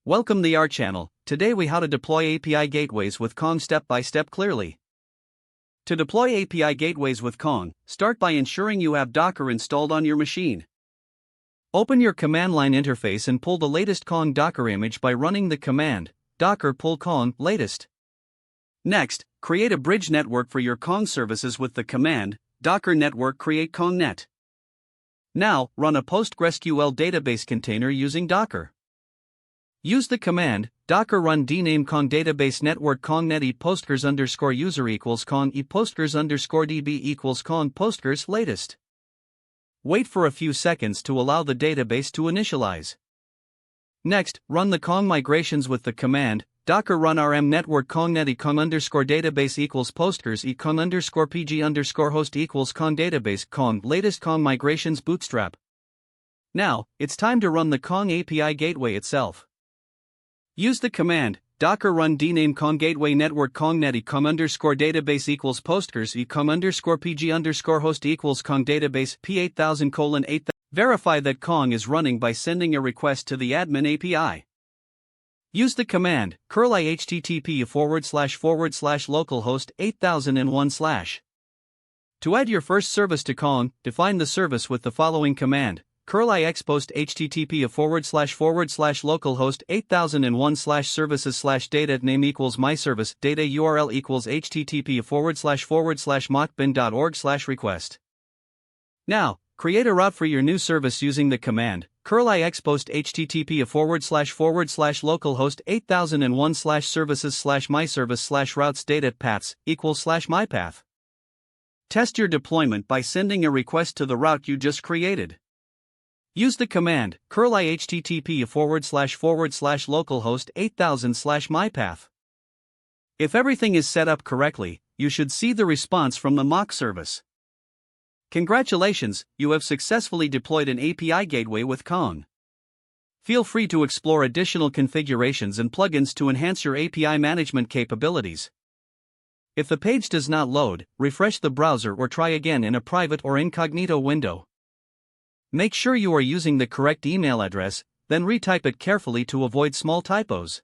Welcome to our channel. Today we how to deploy API gateways with Kong step by step clearly. To deploy API gateways with Kong, start by ensuring you have Docker installed on your machine. Open your command line interface and pull the latest Kong Docker image by running the command docker pull Kong latest. Next, create a bridge network for your Kong services with the command docker network create KongNet. Now, run a PostgreSQL database container using Docker. Use the command docker run dname Kong database network KongNet e postgres underscore user equals Kong e postgres underscore db equals Kong postgres latest. Wait for a few seconds to allow the database to initialize. Next, run the Kong migrations with the command docker run rm network KongNet e Kong underscore database equals postgres e Kong underscore pg underscore host equals Kong database Kong latest Kong migrations bootstrap. Now, it's time to run the Kong API gateway itself. Use the command docker run dname Kong gateway network KongNet e Kong underscore database equals postgres e Kong underscore pg underscore host equals Kong database p8000:8000. Verify that Kong is running by sending a request to the admin API. Use the command curl http://localhost 8001/. To add your first service to Kong, define the service with the following command curl expost http://localhost 8001/services/data name equals myservice data URL equals http://mockbin.org/request. Now, create a route for your new service using the command curl expost http://localhost 8001/services/myservice/routes data paths equals /mypath. Test your deployment by sending a request to the route you just created. Use the command curl http://localhost 8000/mypath. If everything is set up correctly, you should see the response from the mock service. Congratulations, you have successfully deployed an API gateway with Kong. Feel free to explore additional configurations and plugins to enhance your API management capabilities. If the page does not load, refresh the browser or try again in a private or incognito window. Make sure you are using the correct email address, then retype it carefully to avoid small typos.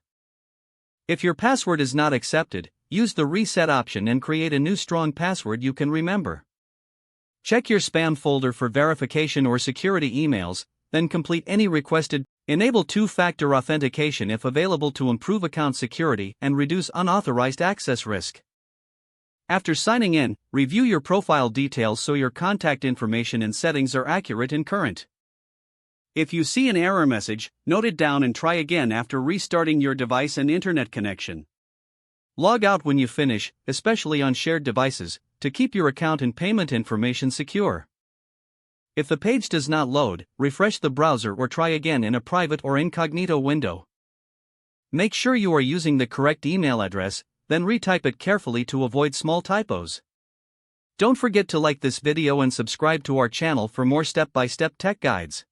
If your password is not accepted, use the reset option and create a new strong password you can remember. Check your spam folder for verification or security emails, then complete any requested. Enable two-factor authentication if available to improve account security and reduce unauthorized access risk. After signing in, review your profile details so your contact information and settings are accurate and current. If you see an error message, note it down and try again after restarting your device and internet connection. Log out when you finish, especially on shared devices, to keep your account and payment information secure. If the page does not load, refresh the browser or try again in a private or incognito window. Make sure you are using the correct email address, then retype it carefully to avoid small typos. Don't forget to like this video and subscribe to our channel for more step-by-step tech guides.